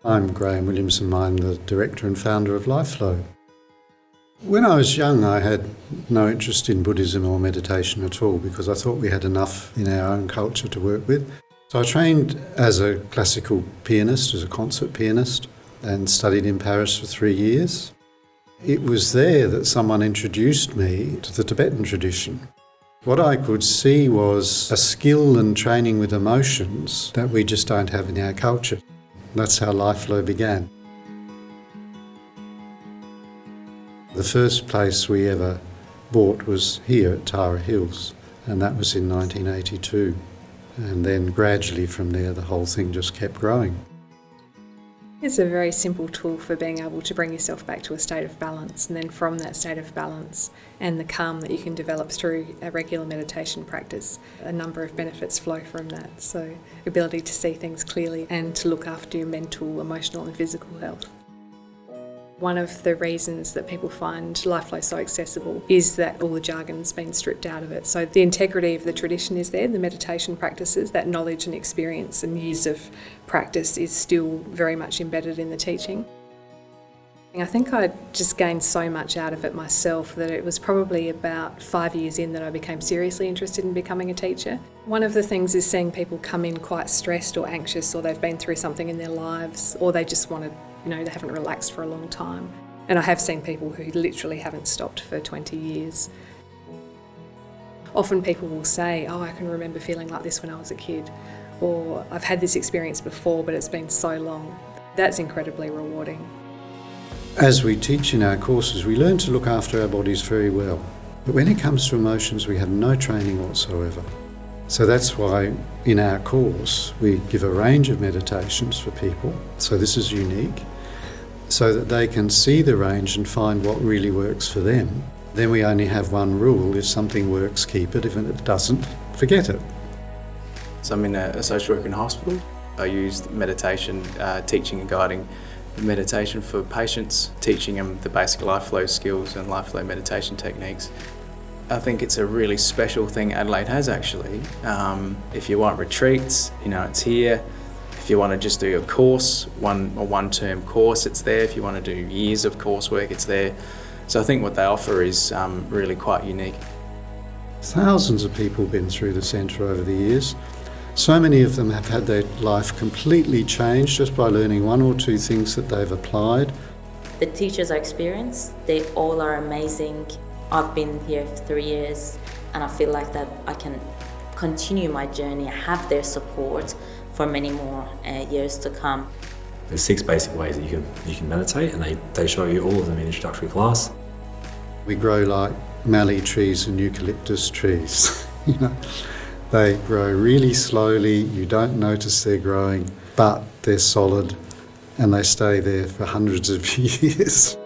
I'm Graham Williamson. I'm the director and founder of Lifeflow. When I was young, I had no interest in Buddhism or meditation at all because I thought we had enough in our own culture to work with. So I trained as a classical pianist, as a concert pianist, and studied in Paris for 3 years. It was there that someone introduced me to the Tibetan tradition. What I could see was a skill and training with emotions that we just don't have in our culture. That's how Lifeflow began. The first place we ever bought was here at Tara Hills, and that was in 1982. And then gradually from there, the whole thing just kept growing. It's a very simple tool for being able to bring yourself back to a state of balance, and then from that state of balance and the calm that you can develop through a regular meditation practice, a number of benefits flow from that. So ability to see things clearly and to look after your mental, emotional and physical health. One of the reasons that people find Lifeflow so accessible is that all the jargon's been stripped out of it. So the integrity of the tradition is there, the meditation practices, that knowledge and experience and years of practice is still very much embedded in the teaching. I think I just gained so much out of it myself that it was probably about 5 years in that I became seriously interested in becoming a teacher. One of the things is seeing people come in quite stressed or anxious, or they've been through something in their lives, or they just wanted, they haven't relaxed for a long time. And I have seen people who literally haven't stopped for 20 years. Often people will say, I can remember feeling like this when I was a kid, or I've had this experience before but it's been so long. That's incredibly rewarding. As we teach in our courses, we learn to look after our bodies very well. But when it comes to emotions, we have no training whatsoever. So that's why in our course, we give a range of meditations for people. So this is unique, so that they can see the range and find what really works for them. Then we only have one rule: if something works, keep it. If it doesn't, forget it. So I'm in a social work in hospital. I used meditation, teaching and guiding meditation for patients, teaching them the basic Lifeflow skills and Lifeflow meditation techniques. I think it's a really special thing Adelaide has actually. If you want retreats, it's here. If you want to just do a course, one-term course, it's there. If you want to do years of coursework, it's there. So I think what they offer is really quite unique. Thousands of people have been through the centre over the years. So many of them have had their life completely changed just by learning one or two things that they've applied. The teachers are experienced, they all are amazing. I've been here for 3 years and I feel like that I can continue my journey, have their support for many more years to come. There's 6 basic ways that you can meditate, and they show you all of them in introductory class. We grow like mallee trees and eucalyptus trees. They grow really slowly, you don't notice they're growing, but they're solid and they stay there for hundreds of years.